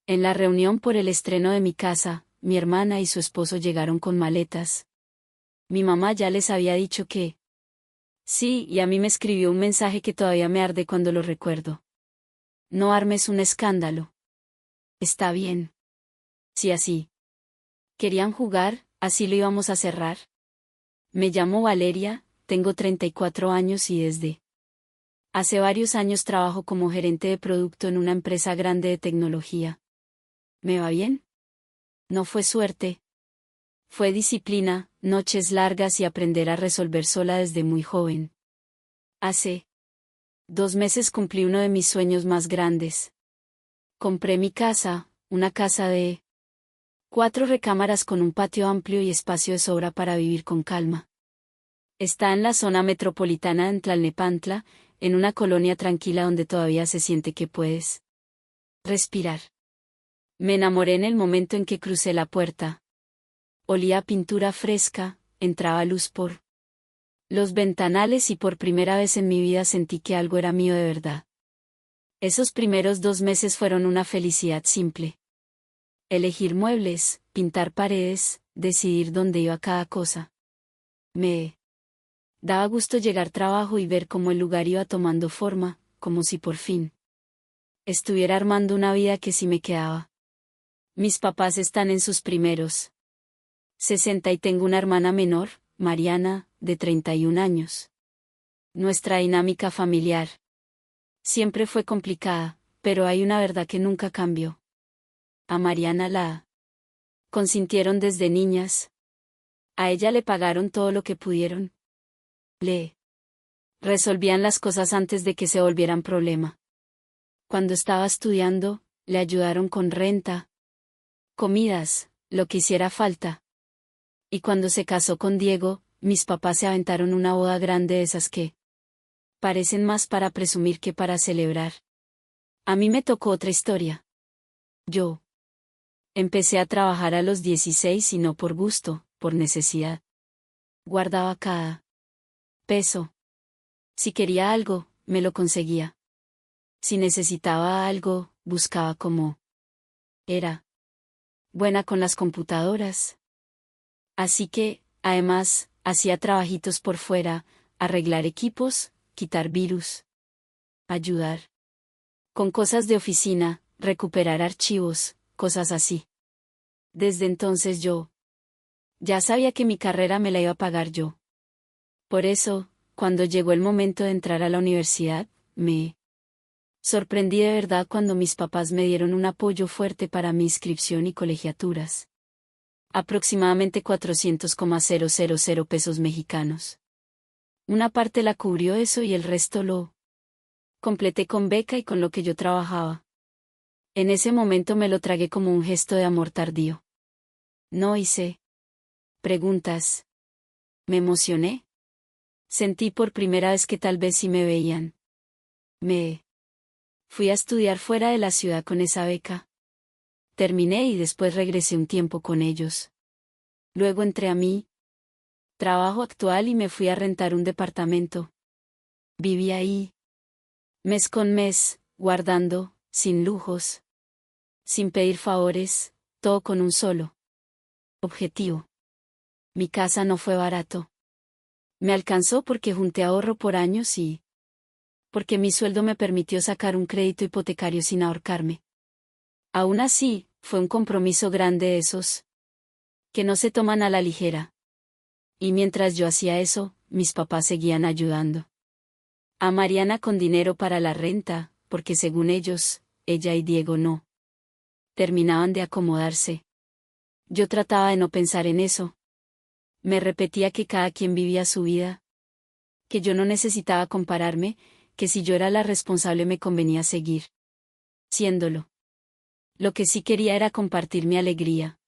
En la reunión por el estreno de mi casa, mi hermana y su esposo llegaron con maletas. Mi mamá ya les había dicho que sí, y a mí me escribió un mensaje que todavía me arde cuando lo recuerdo. No armes un escándalo. Está bien. Sí, así. Querían jugar, así lo íbamos a cerrar. Me llamo Valeria, tengo 34 años y desde hace varios años trabajo como gerente de producto en una empresa grande de tecnología. ¿Me va bien? No fue suerte. Fue disciplina, noches largas y aprender a resolver sola desde muy joven. Hace 2 meses cumplí uno de mis sueños más grandes. Compré mi casa, una casa de 4 recámaras con un patio amplio y espacio de sobra para vivir con calma. Está en la zona metropolitana de Tlalnepantla, en una colonia tranquila donde todavía se siente que puedes respirar. Me enamoré en el momento en que crucé la puerta. Olía a pintura fresca, entraba luz por los ventanales y por primera vez en mi vida sentí que algo era mío de verdad. Esos primeros 2 meses fueron una felicidad simple. Elegir muebles, pintar paredes, decidir dónde iba cada cosa. Me daba gusto llegar al trabajo y ver cómo el lugar iba tomando forma, como si por fin estuviera armando una vida que sí me quedaba. Mis papás están en sus primeros 60 y tengo una hermana menor, Mariana, de 31 años. Nuestra dinámica familiar siempre fue complicada, pero hay una verdad que nunca cambió. A Mariana la consintieron desde niñas. A ella le pagaron todo lo que pudieron. Le resolvían las cosas antes de que se volvieran problema. Cuando estaba estudiando, le ayudaron con renta, comidas, lo que hiciera falta. Y cuando se casó con Diego, mis papás se aventaron una boda grande de esas que parecen más para presumir que para celebrar. A mí me tocó otra historia. Yo empecé a trabajar a los 16 y no por gusto, por necesidad. Guardaba cada peso. Si quería algo, me lo conseguía. Si necesitaba algo, buscaba cómo. Era buena con las computadoras. Así que, además, hacía trabajitos por fuera, arreglar equipos, quitar virus, ayudar con cosas de oficina, recuperar archivos, cosas así. Desde entonces yo ya sabía que mi carrera me la iba a pagar yo. Por eso, cuando llegó el momento de entrar a la universidad, me sorprendí de verdad cuando mis papás me dieron un apoyo fuerte para mi inscripción y colegiaturas. Aproximadamente 400,000 pesos mexicanos. Una parte la cubrió eso y el resto lo completé con beca y con lo que yo trabajaba. En ese momento me lo tragué como un gesto de amor tardío. No hice preguntas. Me emocioné. Sentí por primera vez que tal vez sí me veían. Me fui a estudiar fuera de la ciudad con esa beca. Terminé y después regresé un tiempo con ellos. Luego entré a mi trabajo actual y me fui a rentar un departamento. Viví ahí, mes con mes, guardando, sin lujos, sin pedir favores, todo con un solo objetivo. Mi casa no fue barato. Me alcanzó porque junté ahorro por años y porque mi sueldo me permitió sacar un crédito hipotecario sin ahorcarme. Aún así, fue un compromiso grande esos que no se toman a la ligera. Y mientras yo hacía eso, mis papás seguían ayudando a Mariana con dinero para la renta, porque según ellos, ella y Diego no terminaban de acomodarse. Yo trataba de no pensar en eso. Me repetía que cada quien vivía su vida, que yo no necesitaba compararme, que si yo era la responsable me convenía seguir siéndolo. Lo que sí quería era compartir mi alegría.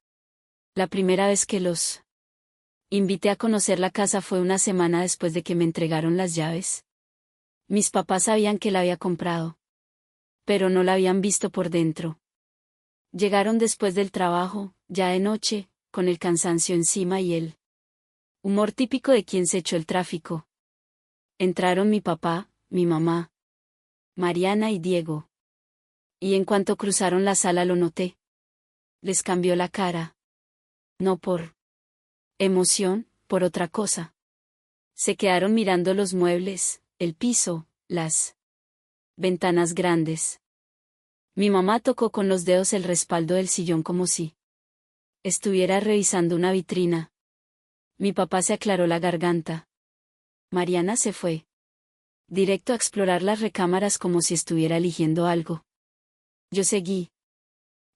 La primera vez que los invité a conocer la casa fue una semana después de que me entregaron las llaves. Mis papás sabían que la había comprado, pero no la habían visto por dentro. Llegaron después del trabajo, ya de noche, con el cansancio encima y el humor típico de quien se echó el tráfico. Entraron mi papá, mi mamá, Mariana y Diego. Y en cuanto cruzaron la sala lo noté. Les cambió la cara. No por emoción, por otra cosa. Se quedaron mirando los muebles, el piso, las ventanas grandes. Mi mamá tocó con los dedos el respaldo del sillón como si estuviera revisando una vitrina. Mi papá se aclaró la garganta. Mariana se fue directo a explorar las recámaras como si estuviera eligiendo algo. Yo seguí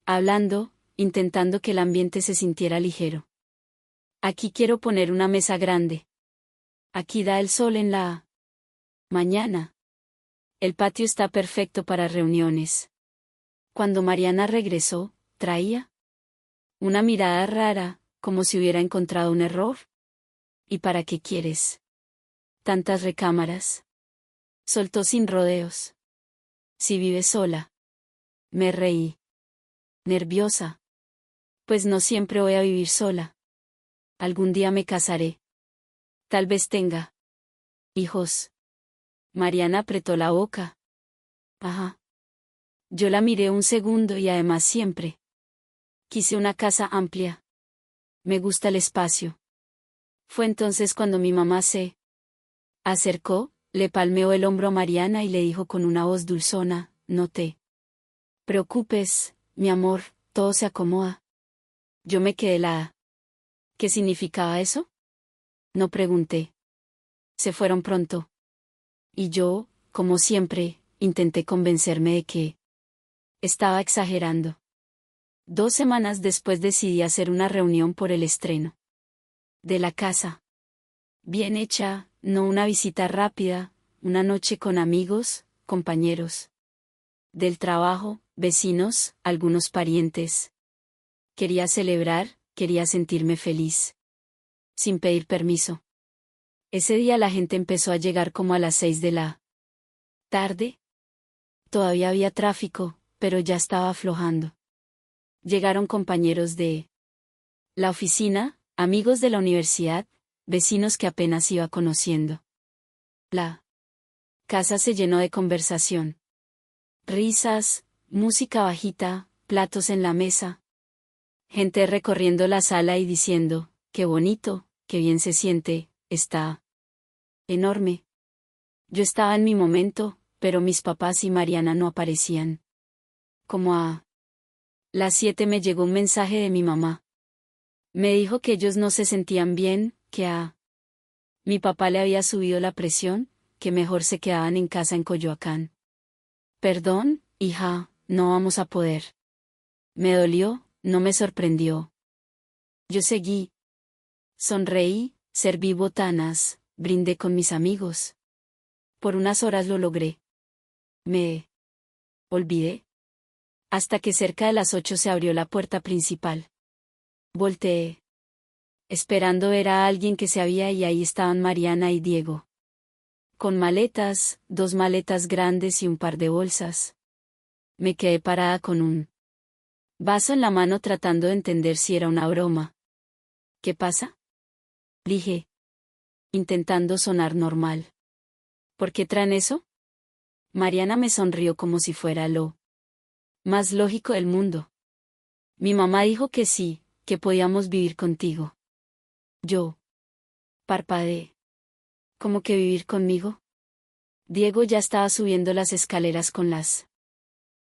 hablando, intentando que el ambiente se sintiera ligero. Aquí quiero poner una mesa grande. Aquí da el sol en la mañana. El patio está perfecto para reuniones. Cuando Mariana regresó, traía una mirada rara, como si hubiera encontrado un error. ¿Y para qué quieres tantas recámaras? Soltó sin rodeos. Si vives sola. Me reí. Nerviosa. Pues no siempre voy a vivir sola. Algún día me casaré. Tal vez tenga hijos. Mariana apretó la boca. Ajá. Yo la miré un segundo y además siempre quise una casa amplia. Me gusta el espacio. Fue entonces cuando mi mamá se acercó, le palmeó el hombro a Mariana y le dijo con una voz dulzona, no te preocupes, mi amor, todo se acomoda. Yo me quedé helada. ¿Qué significaba eso? No pregunté. Se fueron pronto. Y yo, como siempre, intenté convencerme de que estaba exagerando. 2 semanas después decidí hacer una reunión por el estreno de la casa. Bien hecha, no una visita rápida, una noche con amigos, compañeros del trabajo, vecinos, algunos parientes. Quería celebrar, quería sentirme feliz. Sin pedir permiso. Ese día la gente empezó a llegar como a las 6 de la tarde. Todavía había tráfico, pero ya estaba aflojando. Llegaron compañeros de la oficina, amigos de la universidad, vecinos que apenas iba conociendo. La casa se llenó de conversación. Risas, música bajita, platos en la mesa. Gente recorriendo la sala y diciendo, qué bonito, qué bien se siente, está enorme. Yo estaba en mi momento, pero mis papás y Mariana no aparecían. Como a las 7 me llegó un mensaje de mi mamá. Me dijo que ellos no se sentían bien, que a mi papá le había subido la presión, que mejor se quedaban en casa en Coyoacán. Perdón, hija, no vamos a poder. Me dolió, no me sorprendió. Yo seguí. Sonreí, serví botanas, brindé con mis amigos. Por unas horas lo logré. Me olvidé. Hasta que cerca de las 8 se abrió la puerta principal. Volteé. Esperando ver a alguien que se había y ahí estaban Mariana y Diego. Con maletas, 2 maletas grandes y un par de bolsas. Me quedé parada con un vaso en la mano tratando de entender si era una broma. ¿Qué pasa? Dije. Intentando sonar normal. ¿Por qué traen eso? Mariana me sonrió como si fuera lo más lógico del mundo. Mi mamá dijo que sí, que podíamos vivir contigo. Yo parpadeé. ¿Cómo que vivir conmigo? Diego ya estaba subiendo las escaleras con las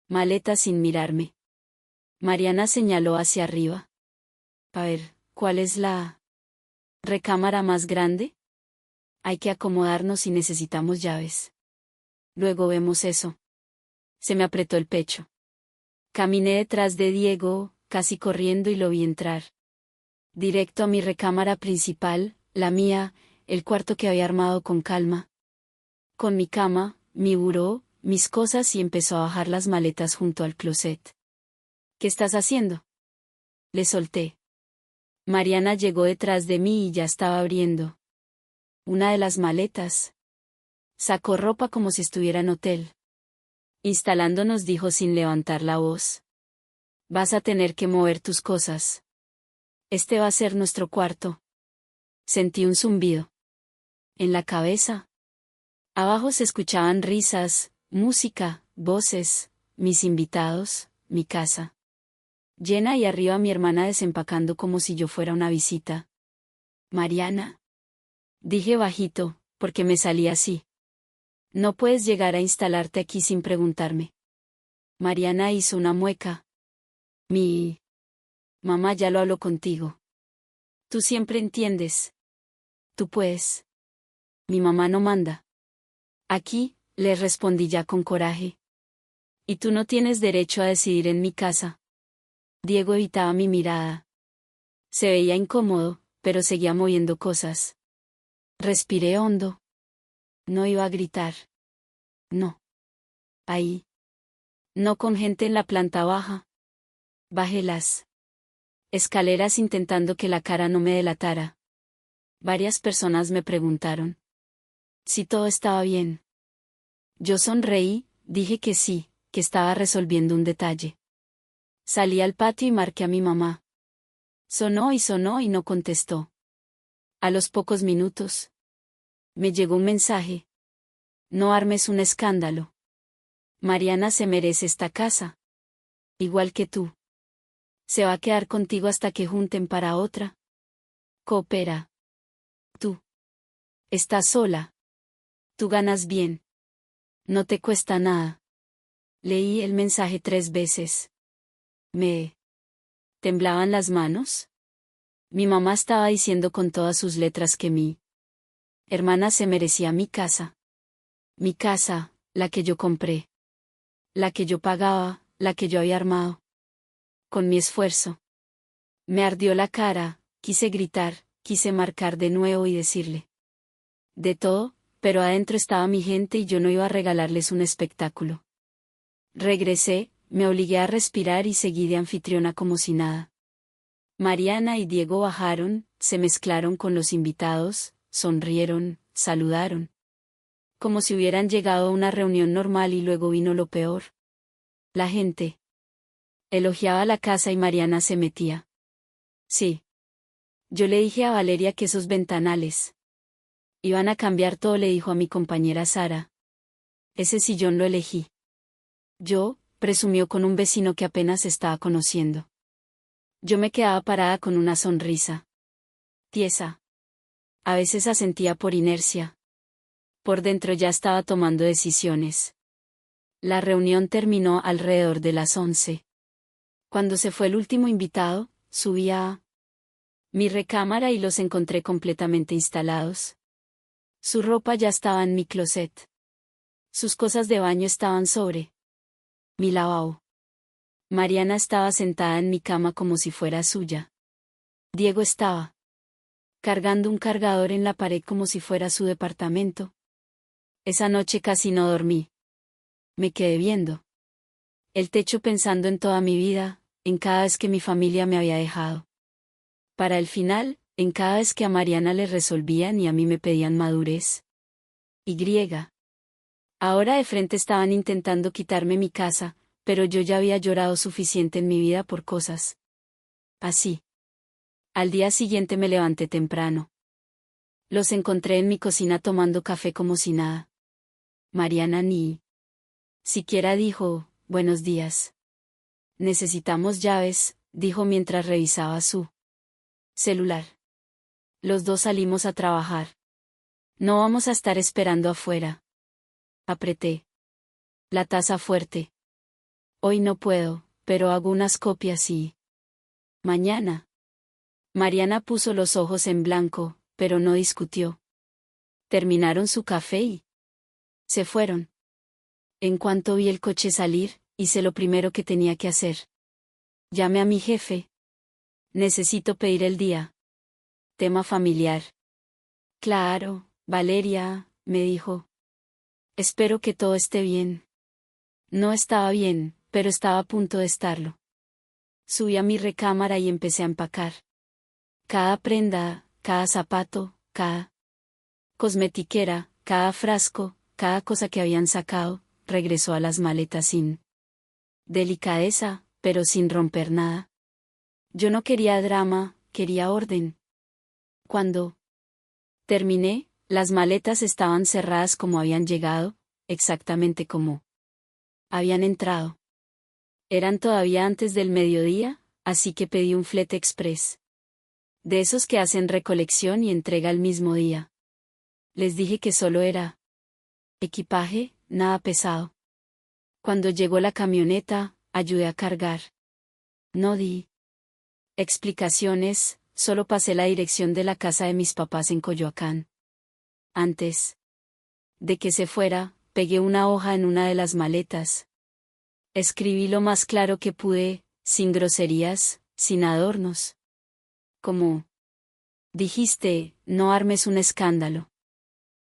maletas sin mirarme. Mariana señaló hacia arriba. A ver, ¿cuál es la recámara más grande? Hay que acomodarnos y necesitamos llaves. Luego vemos eso. Se me apretó el pecho. Caminé detrás de Diego, casi corriendo y lo vi entrar. Directo a mi recámara principal, la mía, el cuarto que había armado con calma. Con mi cama, mi buró, mis cosas y empezó a bajar las maletas junto al closet. ¿Qué estás haciendo? Le solté. Mariana llegó detrás de mí y ya estaba abriendo una de las maletas. Sacó ropa como si estuviera en hotel. Instalándonos dijo sin levantar la voz. Vas a tener que mover tus cosas. Este va a ser nuestro cuarto. Sentí un zumbido en la cabeza. Abajo se escuchaban risas, música, voces, mis invitados, mi casa. Llena y arriba mi hermana desempacando como si yo fuera una visita. Mariana. Dije bajito, porque me salí así. No puedes llegar a instalarte aquí sin preguntarme. Mariana hizo una mueca. Mi mamá ya lo habló contigo. Tú siempre entiendes. Tú puedes. Mi mamá no manda. Aquí, le respondí ya con coraje. Y tú no tienes derecho a decidir en mi casa. Diego evitaba mi mirada. Se veía incómodo, pero seguía moviendo cosas. Respiré hondo. No iba a gritar. No. Ahí. No con gente en la planta baja. Bajé las escaleras intentando que la cara no me delatara. Varias personas me preguntaron si todo estaba bien. Yo sonreí, dije que sí, que estaba resolviendo un detalle. Salí al patio y marqué a mi mamá. Sonó y no contestó. A los pocos minutos me llegó un mensaje. No armes un escándalo. Mariana se merece esta casa. Igual que tú. Se va a quedar contigo hasta que junten para otra. Coopera. Tú. Estás sola. Tú ganas bien. No te cuesta nada. Leí el mensaje 3 veces. Me temblaban las manos. Mi mamá estaba diciendo con todas sus letras que mi hermana se merecía mi casa. Mi casa, la que yo compré. La que yo pagaba, la que yo había armado. Con mi esfuerzo. Me ardió la cara, quise gritar, quise marcar de nuevo y decirle de todo, pero adentro estaba mi gente y yo no iba a regalarles un espectáculo. Regresé, me obligué a respirar y seguí de anfitriona como si nada. Mariana y Diego bajaron, se mezclaron con los invitados, sonrieron, saludaron. Como si hubieran llegado a una reunión normal y luego vino lo peor. La gente elogiaba la casa y Mariana se metía. Sí. Yo le dije a Valeria que esos ventanales iban a cambiar todo, le dijo a mi compañera Sara. Ese sillón lo elegí. Yo, presumió con un vecino que apenas estaba conociendo. Yo me quedaba parada con una sonrisa tiesa. A veces asentía por inercia. Por dentro ya estaba tomando decisiones. La reunión terminó alrededor de las 11. Cuando se fue el último invitado, subí a mi recámara y los encontré completamente instalados. Su ropa ya estaba en mi closet. Sus cosas de baño estaban sobre mi lavabo. Mariana estaba sentada en mi cama como si fuera suya. Diego estaba cargando un cargador en la pared como si fuera su departamento. Esa noche casi no dormí. Me quedé viendo el techo pensando en toda mi vida, en cada vez que mi familia me había dejado. Para el final, en cada vez que a Mariana le resolvían y a mí me pedían madurez. Ahora de frente estaban intentando quitarme mi casa, pero yo ya había llorado suficiente en mi vida por cosas así. Al día siguiente me levanté temprano. Los encontré en mi cocina tomando café como si nada. Mariana ni siquiera dijo, buenos días. Necesitamos llaves, dijo mientras revisaba su celular. Los dos salimos a trabajar. No vamos a estar esperando afuera. Apreté la taza fuerte. Hoy no puedo, pero hago unas copias y mañana. Mariana puso los ojos en blanco, pero no discutió. Terminaron su café y se fueron. En cuanto vi el coche salir, hice lo primero que tenía que hacer. Llamé a mi jefe. Necesito pedir el día. Tema familiar. Claro, Valeria, me dijo. Espero que todo esté bien. No estaba bien, pero estaba a punto de estarlo. Subí a mi recámara y empecé a empacar. Cada prenda, cada zapato, cada cosmetiquera, cada frasco, cada cosa que habían sacado, regresó a las maletas sin delicadeza, pero sin romper nada. Yo no quería drama, quería orden. Cuando terminé, las maletas estaban cerradas como habían llegado, exactamente como habían entrado. Eran todavía antes del mediodía, así que pedí un flete express. De esos que hacen recolección y entrega el mismo día. Les dije que solo era equipaje, nada pesado. Cuando llegó la camioneta, ayudé a cargar. No di explicaciones, solo pasé la dirección de la casa de mis papás en Coyoacán. Antes de que se fuera, pegué una hoja en una de las maletas. Escribí lo más claro que pude, sin groserías, sin adornos. Como dijiste, no armes un escándalo.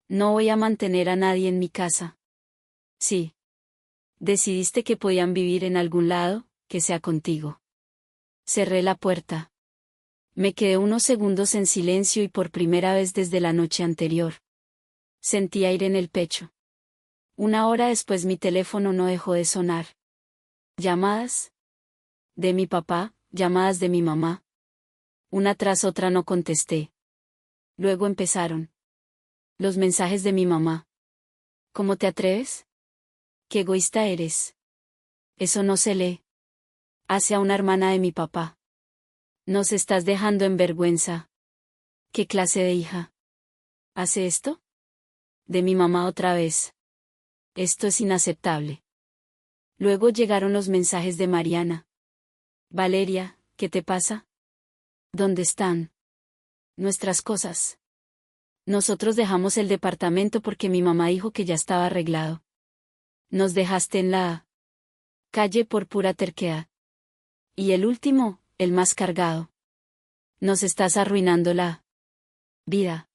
No voy a mantener a nadie en mi casa. Sí. Decidiste que podían vivir en algún lado, que sea contigo. Cerré la puerta. Me quedé unos segundos en silencio y por primera vez desde la noche anterior. Sentí aire en el pecho. Una hora después mi teléfono no dejó de sonar. Llamadas de mi papá, llamadas de mi mamá. Una tras otra no contesté. Luego empezaron los mensajes de mi mamá. ¿Cómo te atreves? ¡Qué egoísta eres! Eso no se lee. Hacia una hermana de mi papá. Nos estás dejando en vergüenza. ¿Qué clase de hija hace esto? De mi mamá otra vez. Esto es inaceptable. Luego llegaron los mensajes de Mariana. Valeria, ¿qué te pasa? ¿Dónde están nuestras cosas? Nosotros dejamos el departamento porque mi mamá dijo que ya estaba arreglado. Nos dejaste en la calle por pura terquedad. Y el último, el más cargado. Nos estás arruinando la vida.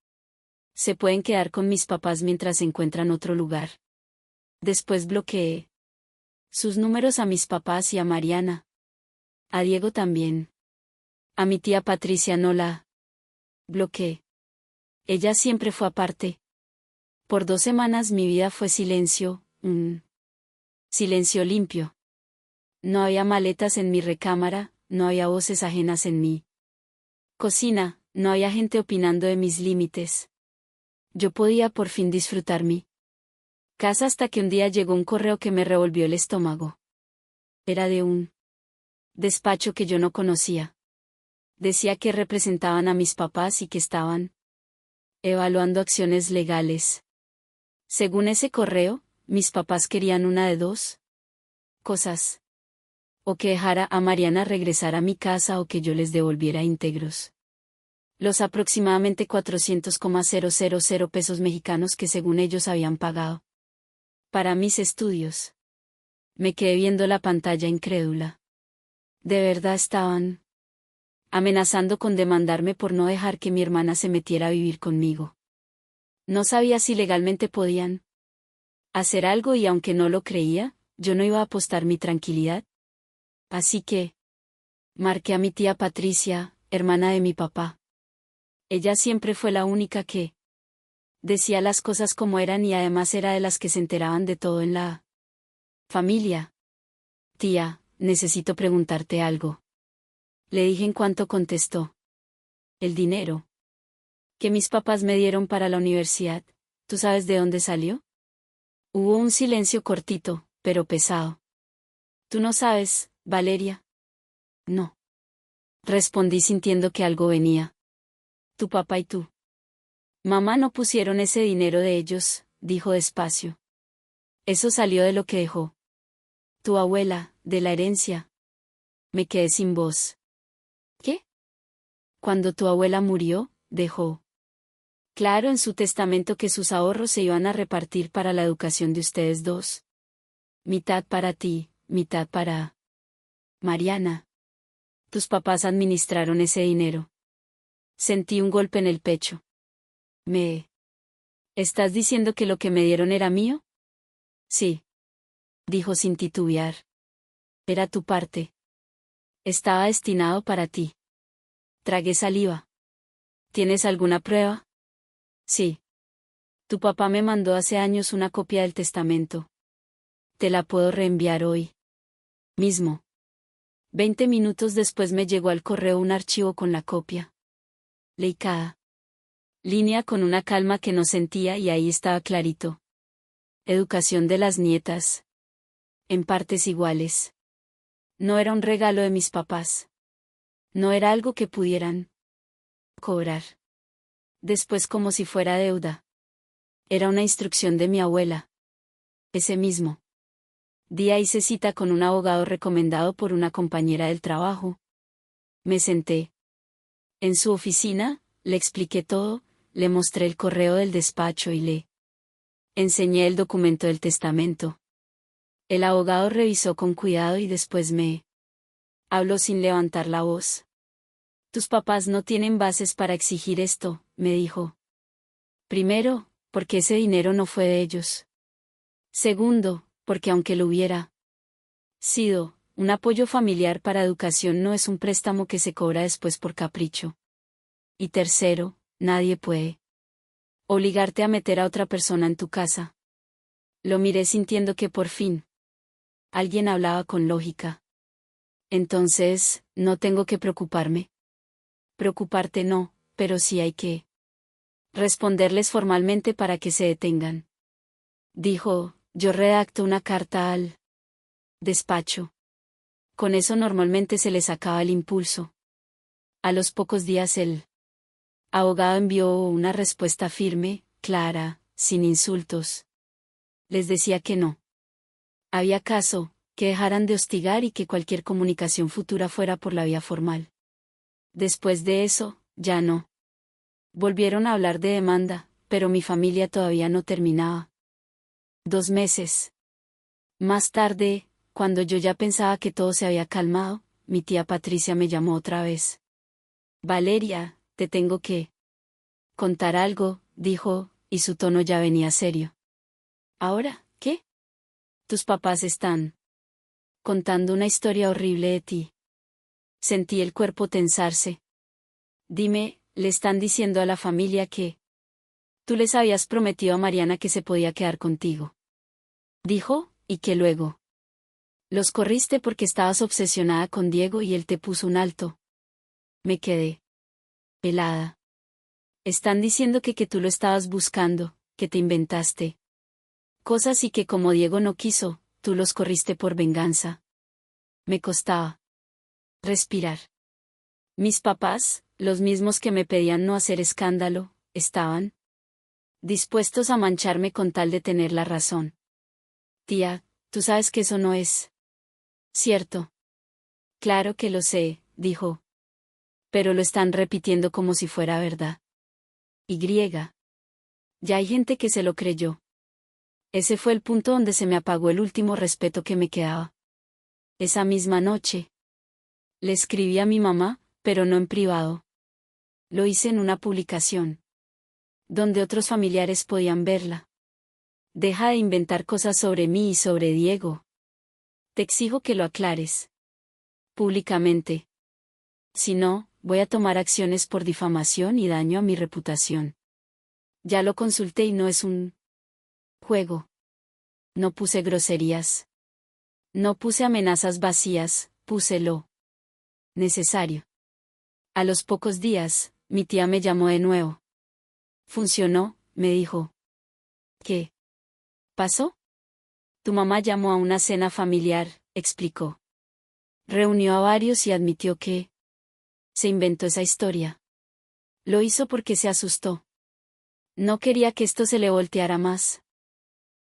Se pueden quedar con mis papás mientras encuentran otro lugar. Después bloqueé sus números a mis papás y a Mariana. A Diego también. A mi tía Patricia no la bloqueé. Ella siempre fue aparte. Por 2 semanas mi vida fue silencio, silencio limpio. No había maletas en mi recámara, no había voces ajenas en mi cocina, no había gente opinando de mis límites. Yo podía por fin disfrutar mi casa hasta que un día llegó un correo que me revolvió el estómago. Era de un despacho que yo no conocía. Decía que representaban a mis papás y que estaban evaluando acciones legales. Según ese correo, mis papás querían una de dos cosas. O que dejara a Mariana regresar a mi casa o que yo les devolviera íntegros los aproximadamente 400,000 pesos mexicanos que según ellos habían pagado para mis estudios. Me quedé viendo la pantalla incrédula. ¿De verdad estaban amenazando con demandarme por no dejar que mi hermana se metiera a vivir conmigo? No sabía si legalmente podían hacer algo y aunque no lo creía, yo no iba a apostar mi tranquilidad. Así que marqué a mi tía Patricia, hermana de mi papá. Ella siempre fue la única que decía las cosas como eran y además era de las que se enteraban de todo en la familia. Tía, necesito preguntarte algo. Le dije en cuanto contestó. El dinero que mis papás me dieron para la universidad, ¿tú sabes de dónde salió? Hubo un silencio cortito, pero pesado. ¿Tú no sabes, Valeria? No. Respondí sintiendo que algo venía. Tu papá y tú. Mamá no pusieron ese dinero de ellos, dijo despacio. Eso salió de lo que dejó tu abuela, de la herencia. Me quedé sin voz. ¿Qué? Cuando tu abuela murió, dejó claro en su testamento que sus ahorros se iban a repartir para la educación de ustedes dos. Mitad para ti, mitad para Mariana. Tus papás administraron ese dinero. Sentí un golpe en el pecho. ¿Me estás diciendo que lo que me dieron era mío? Sí. Dijo sin titubear. Era tu parte. Estaba destinado para ti. Tragué saliva. ¿Tienes alguna prueba? Sí. Tu papá me mandó hace años una copia del testamento. Te la puedo reenviar hoy mismo. 20 minutos después me llegó al correo un archivo con la copia. Leí cada línea con una calma que no sentía y ahí estaba clarito. Educación de las nietas. En partes iguales. No era un regalo de mis papás. No era algo que pudieran cobrar después como si fuera deuda. Era una instrucción de mi abuela. Ese mismo día hice cita con un abogado recomendado por una compañera del trabajo. Me senté en su oficina, le expliqué todo, le mostré el correo del despacho y le enseñé el documento del testamento. El abogado revisó con cuidado y después me habló sin levantar la voz. Tus papás no tienen bases para exigir esto, me dijo. Primero, porque ese dinero no fue de ellos. Segundo, porque aunque lo hubiera sido, un apoyo familiar para educación no es un préstamo que se cobra después por capricho. Y tercero, nadie puede obligarte a meter a otra persona en tu casa. Lo miré sintiendo que por fin alguien hablaba con lógica. Entonces, ¿no tengo que preocuparme? Preocuparte no, pero sí hay que responderles formalmente para que se detengan. Dijo, yo redacto una carta al despacho. Con eso normalmente se les acaba el impulso. A los pocos días el abogado envió una respuesta firme, clara, sin insultos. Les decía que no había caso, que dejaran de hostigar y que cualquier comunicación futura fuera por la vía formal. Después de eso, ya no volvieron a hablar de demanda, pero mi familia todavía no terminaba. 2 meses más tarde, cuando yo ya pensaba que todo se había calmado, mi tía Patricia me llamó otra vez. Valeria, te tengo que contar algo, dijo, y su tono ya venía serio. ¿Ahora, qué? Tus papás están contando una historia horrible de ti. Sentí el cuerpo tensarse. Dime, le están diciendo a la familia que tú les habías prometido a Mariana que se podía quedar contigo. Dijo, y que luego los corriste porque estabas obsesionada con Diego y él te puso un alto. Me quedé helada. Están diciendo que tú lo estabas buscando, que te inventaste cosas y que como Diego no quiso, tú los corriste por venganza. Me costaba respirar. Mis papás, los mismos que me pedían no hacer escándalo, estaban dispuestos a mancharme con tal de tener la razón. Tía, tú sabes que eso no es cierto. Claro que lo sé, dijo. Pero lo están repitiendo como si fuera verdad. Y griega. Ya hay gente que se lo creyó. Ese fue el punto donde se me apagó el último respeto que me quedaba. Esa misma noche le escribí a mi mamá, pero no en privado. Lo hice en una publicación donde otros familiares podían verla. Deja de inventar cosas sobre mí y sobre Diego. Te exijo que lo aclares públicamente. Si no, voy a tomar acciones por difamación y daño a mi reputación. Ya lo consulté y no es un juego. No puse groserías. No puse amenazas vacías, puse lo necesario. A los pocos días, mi tía me llamó de nuevo. Funcionó, me dijo. ¿Qué pasó? Tu mamá llamó a una cena familiar, explicó. Reunió a varios y admitió que se inventó esa historia. Lo hizo porque se asustó. No quería que esto se le volteara más.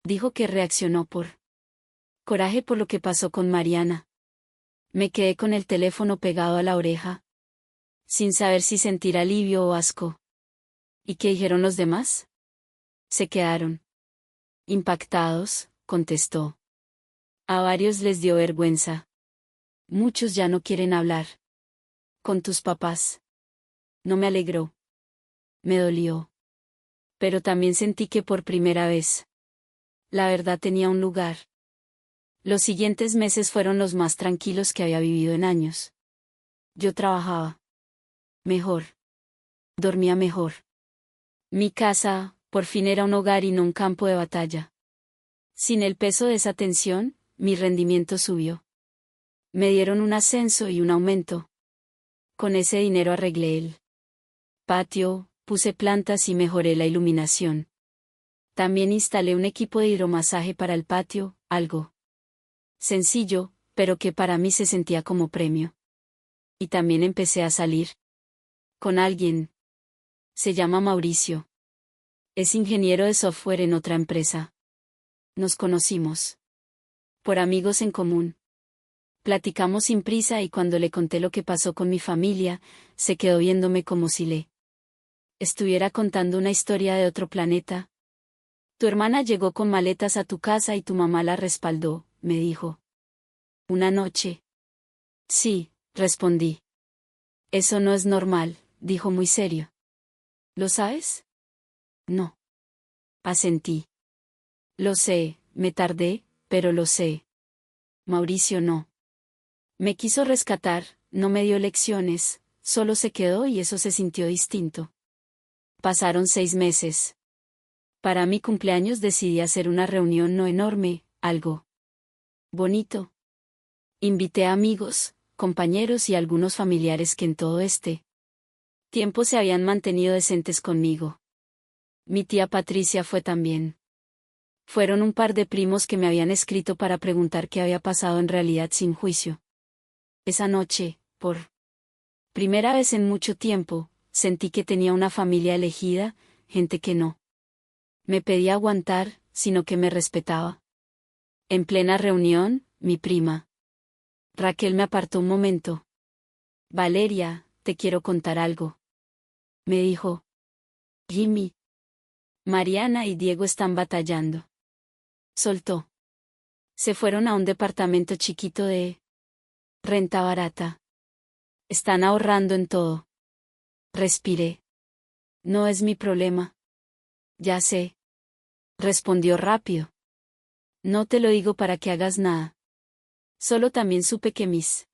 Dijo que reaccionó por coraje por lo que pasó con Mariana. Me quedé con el teléfono pegado a la oreja, sin saber si sentir alivio o asco. ¿Y qué dijeron los demás? Se quedaron impactados, contestó. A varios les dio vergüenza. Muchos ya no quieren hablar con tus papás. No me alegró. Me dolió. Pero también sentí que por primera vez la verdad tenía un lugar. Los siguientes meses fueron los más tranquilos que había vivido en años. Yo trabajaba mejor. Dormía mejor. Mi casa, por fin era un hogar y no un campo de batalla. Sin el peso de esa tensión, mi rendimiento subió. Me dieron un ascenso y un aumento. Con ese dinero arreglé el patio, puse plantas y mejoré la iluminación. También instalé un equipo de hidromasaje para el patio, algo sencillo, pero que para mí se sentía como premio. Y también empecé a salir con alguien. Se llama Mauricio. Es ingeniero de software en otra empresa. Nos conocimos por amigos en común. Platicamos sin prisa y cuando le conté lo que pasó con mi familia, se quedó viéndome como si le estuviera contando una historia de otro planeta. Tu hermana llegó con maletas a tu casa y tu mamá la respaldó, me dijo. Una noche. Sí, respondí. Eso no es normal, dijo muy serio. ¿Lo sabes? No. Asentí. Lo sé, me tardé, pero lo sé. Mauricio no. Me quiso rescatar, no me dio lecciones, solo se quedó y eso se sintió distinto. Pasaron 6 meses. Para mi cumpleaños decidí hacer una reunión no enorme, algo bonito. Invité a amigos, compañeros y algunos familiares que en todo este tiempo se habían mantenido decentes conmigo. Mi tía Patricia fue también. Fueron un par de primos que me habían escrito para preguntar qué había pasado en realidad sin juicio. Esa noche, por primera vez en mucho tiempo, sentí que tenía una familia elegida, gente que no me pedía aguantar, sino que me respetaba. En plena reunión, mi prima Raquel me apartó un momento. Valeria, te quiero contar algo. Me dijo. Jimmy. Mariana y Diego están batallando. Soltó. Se fueron a un departamento chiquito de renta barata. Están ahorrando en todo. Respiré. No es mi problema. Ya sé. Respondió rápido. No te lo digo para que hagas nada. Solo también supe que mis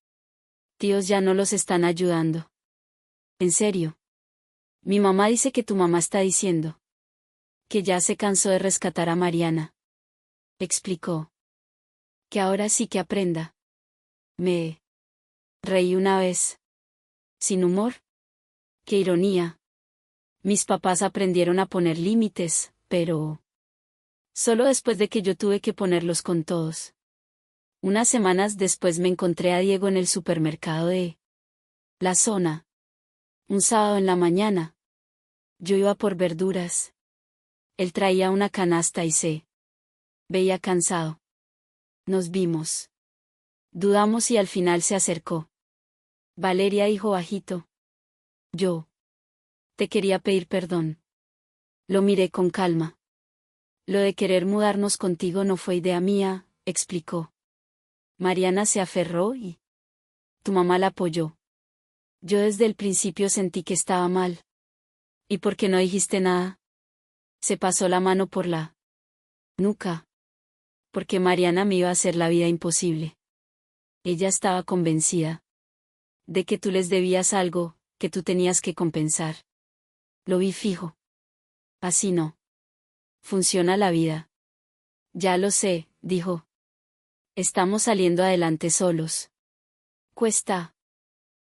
tíos ya no los están ayudando. En serio. Mi mamá dice que tu mamá está diciendo que ya se cansó de rescatar a Mariana. Explicó. Que ahora sí que aprenda. Me reí una vez. Sin humor. Qué ironía. Mis papás aprendieron a poner límites, pero solo después de que yo tuve que ponerlos con todos. Unas semanas después me encontré a Diego en el supermercado de la zona. Un sábado en la mañana. Yo iba por verduras. Él traía una canasta y se veía cansado. Nos vimos. Dudamos y al final se acercó. Valeria dijo bajito. Yo te quería pedir perdón. Lo miré con calma. Lo de querer mudarnos contigo no fue idea mía, explicó. Mariana se aferró y tu mamá la apoyó. Yo desde el principio sentí que estaba mal. ¿Y por qué no dijiste nada? Se pasó la mano por la nuca. Porque Mariana me iba a hacer la vida imposible. Ella estaba convencida de que tú les debías algo, que tú tenías que compensar. Lo vi fijo. Así no funciona la vida. Ya lo sé, dijo. Estamos saliendo adelante solos. Cuesta.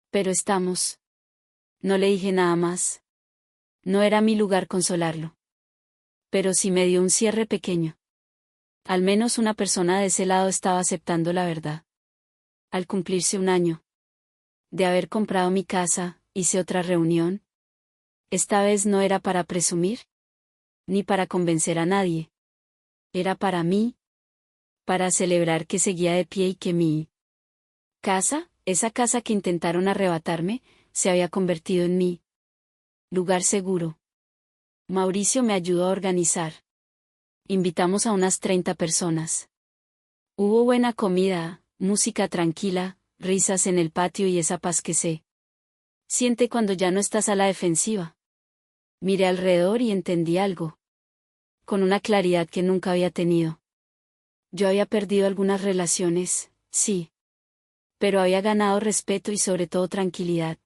Pero estamos. No le dije nada más. No era mi lugar consolarlo. Pero sí me dio un cierre pequeño. Al menos una persona de ese lado estaba aceptando la verdad. Al cumplirse 1 año de haber comprado mi casa, hice otra reunión. Esta vez no era para presumir, ni para convencer a nadie. Era para mí, para celebrar que seguía de pie y que mi casa, esa casa que intentaron arrebatarme, se había convertido en mi lugar seguro. Mauricio me ayudó a organizar. Invitamos a unas 30 personas. Hubo buena comida, música tranquila, risas en el patio y esa paz que se siente cuando ya no estás a la defensiva. Miré alrededor y entendí algo. Con una claridad que nunca había tenido. Yo había perdido algunas relaciones, sí. Pero había ganado respeto y sobre todo tranquilidad.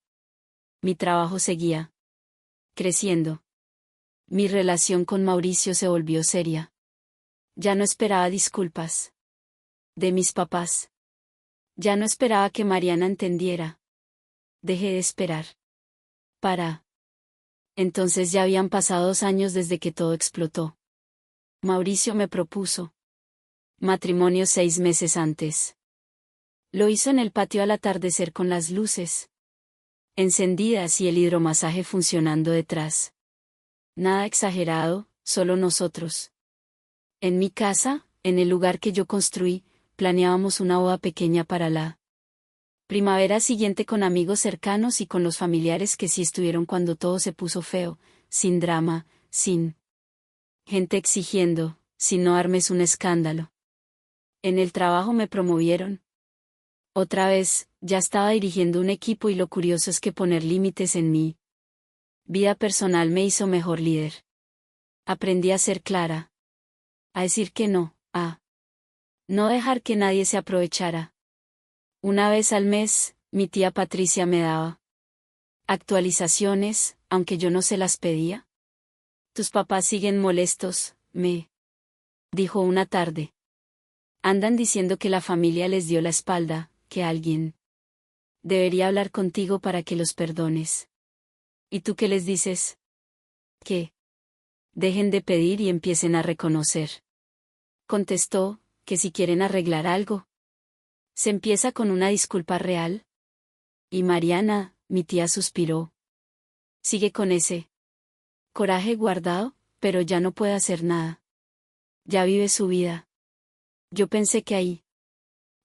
Mi trabajo seguía creciendo. Mi relación con Mauricio se volvió seria. Ya no esperaba disculpas de mis papás. Ya no esperaba que Mariana entendiera. Dejé de esperar. Entonces ya habían pasado 2 años desde que todo explotó. Mauricio me propuso matrimonio 6 meses antes. Lo hizo en el patio al atardecer con las luces encendidas y el hidromasaje funcionando detrás. Nada exagerado, solo nosotros. En mi casa, en el lugar que yo construí, planeábamos una boda pequeña para la primavera siguiente con amigos cercanos y con los familiares que sí estuvieron cuando todo se puso feo, sin drama, sin gente exigiendo, si no armes un escándalo. En el trabajo me promovieron. Otra vez, ya estaba dirigiendo un equipo y lo curioso es que poner límites en mi vida personal me hizo mejor líder. Aprendí a ser clara. A decir que no, a no dejar que nadie se aprovechara. Una vez al mes, mi tía Patricia me daba actualizaciones, aunque yo no se las pedía. Tus papás siguen molestos, me dijo una tarde. Andan diciendo que la familia les dio la espalda, que alguien debería hablar contigo para que los perdones. ¿Y tú qué les dices? Que dejen de pedir y empiecen a reconocer. Contestó, que si quieren arreglar algo, se empieza con una disculpa real. Y Mariana, mi tía suspiró. Sigue con ese coraje guardado, pero ya no puede hacer nada. Ya vive su vida. Yo pensé que ahí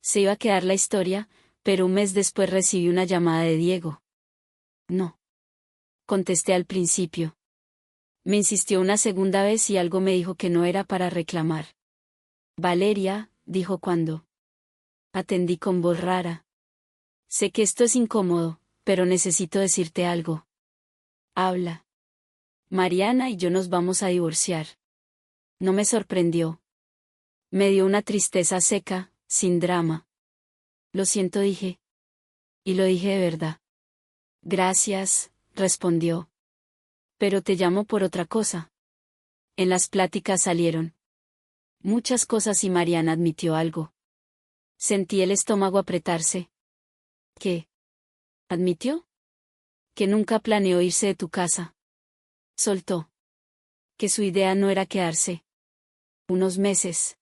se iba a quedar la historia, pero un mes después recibí una llamada de Diego. No. Contesté al principio. Me insistió una segunda vez y algo me dijo que no era para reclamar. Valeria, dijo cuando atendí con voz rara. Sé que esto es incómodo, pero necesito decirte algo. Habla. Mariana y yo nos vamos a divorciar. No me sorprendió. Me dio una tristeza seca, sin drama. Lo siento, dije. Y lo dije de verdad. Gracias, respondió. Pero te llamo por otra cosa. En las pláticas salieron muchas cosas y Mariana admitió algo. Sentí el estómago apretarse. ¿Qué? ¿Admitió? Que nunca planeó irse de tu casa. Soltó. Que su idea no era quedarse unos meses.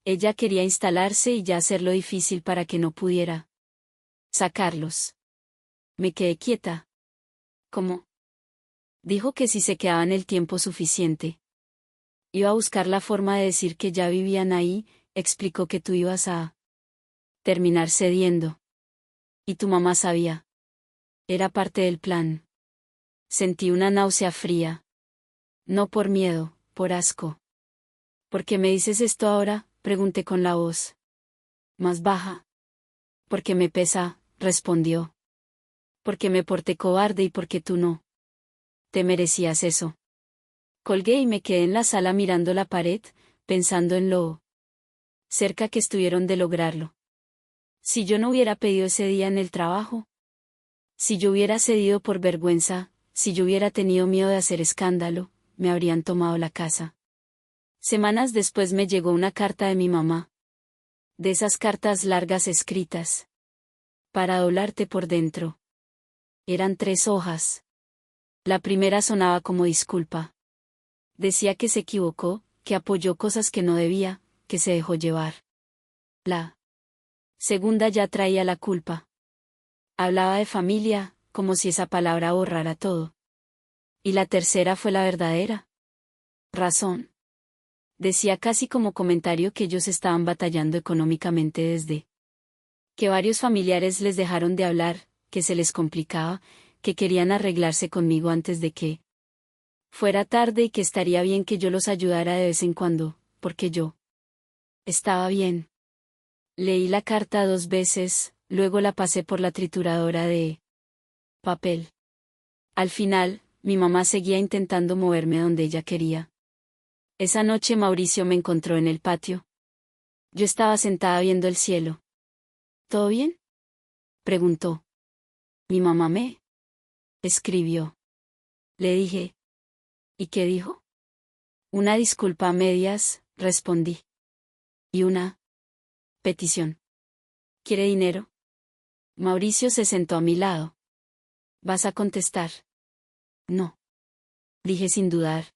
Ella quería instalarse y ya hacerlo difícil para que no pudiera sacarlos. Me quedé quieta. ¿Cómo? Dijo que si se quedaban el tiempo suficiente. Iba a buscar la forma de decir que ya vivían ahí, explicó que tú ibas a terminar cediendo. Y tu mamá sabía. Era parte del plan. Sentí una náusea fría. No por miedo, por asco. ¿Por qué me dices esto ahora?, pregunté con la voz más baja. Porque me pesa, respondió. Porque me porté cobarde y porque tú no te merecías eso. Colgué y me quedé en la sala mirando la pared, pensando en lo cerca que estuvieron de lograrlo. Si yo no hubiera pedido ese día en el trabajo. Si yo hubiera cedido por vergüenza, si yo hubiera tenido miedo de hacer escándalo, me habrían tomado la casa. Semanas después me llegó una carta de mi mamá. De esas cartas largas escritas. Para doblarte por dentro. Eran 3 hojas. La primera sonaba como disculpa. Decía que se equivocó, que apoyó cosas que no debía, que se dejó llevar. La segunda ya traía la culpa. Hablaba de familia, como si esa palabra borrara todo. Y la tercera fue la verdadera razón. Decía casi como comentario que ellos estaban batallando económicamente desde que varios familiares les dejaron de hablar, que se les complicaba, que querían arreglarse conmigo antes de que fuera tarde y que estaría bien que yo los ayudara de vez en cuando, porque yo estaba bien. Leí la carta 2 veces, luego la pasé por la trituradora de papel. Al final, mi mamá seguía intentando moverme donde ella quería. Esa noche Mauricio me encontró en el patio. Yo estaba sentada viendo el cielo. ¿Todo bien?, preguntó. Mi mamá me escribió. Le dije. ¿Y qué dijo? Una disculpa a medias, respondí. Y una petición. ¿Quiere dinero? Mauricio se sentó a mi lado. ¿Vas a contestar? No. Dije sin dudar.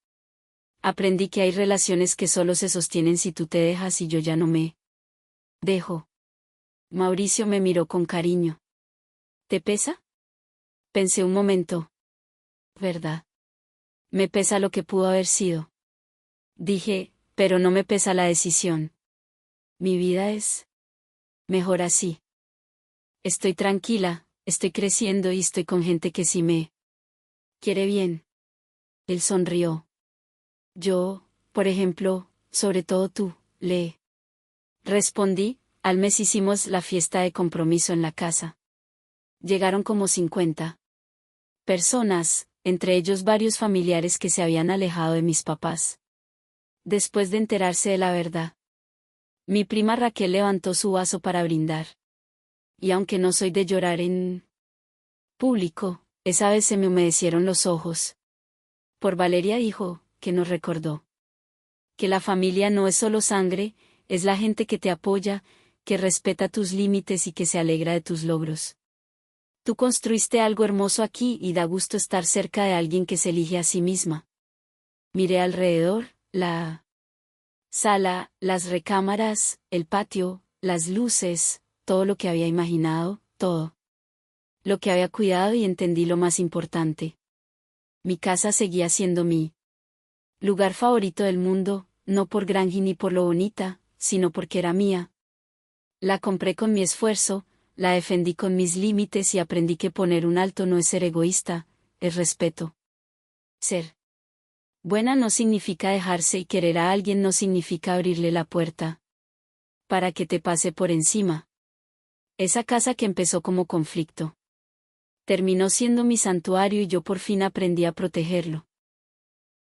Aprendí que hay relaciones que solo se sostienen si tú te dejas y yo ya no me dejo. Mauricio me miró con cariño. ¿Te pesa? Pensé un momento. ¿Verdad? Me pesa lo que pudo haber sido. Dije, pero no me pesa la decisión. Mi vida es mejor así. Estoy tranquila, estoy creciendo y estoy con gente que sí me quiere bien. Él sonrió. Yo, por ejemplo, sobre todo tú, le respondí. Al mes hicimos la fiesta de compromiso en la casa. Llegaron como 50 personas, entre ellos varios familiares que se habían alejado de mis papás. Después de enterarse de la verdad, mi prima Raquel levantó su vaso para brindar. Y aunque no soy de llorar en público, esa vez se me humedecieron los ojos. Por Valeria dijo, que nos recordó. Que la familia no es solo sangre, es la gente que te apoya, que respeta tus límites y que se alegra de tus logros. Tú construiste algo hermoso aquí y da gusto estar cerca de alguien que se elige a sí misma. Miré alrededor, la sala, las recámaras, el patio, las luces, todo lo que había imaginado, todo lo que había cuidado y entendí lo más importante. Mi casa seguía siendo mi lugar favorito del mundo, no por grande ni por lo bonita, sino porque era mía. La compré con mi esfuerzo, la defendí con mis límites y aprendí que poner un alto no es ser egoísta, es respeto. Ser buena no significa dejarse y querer a alguien no significa abrirle la puerta para que te pase por encima. Esa casa que empezó como conflicto terminó siendo mi santuario y yo por fin aprendí a protegerlo.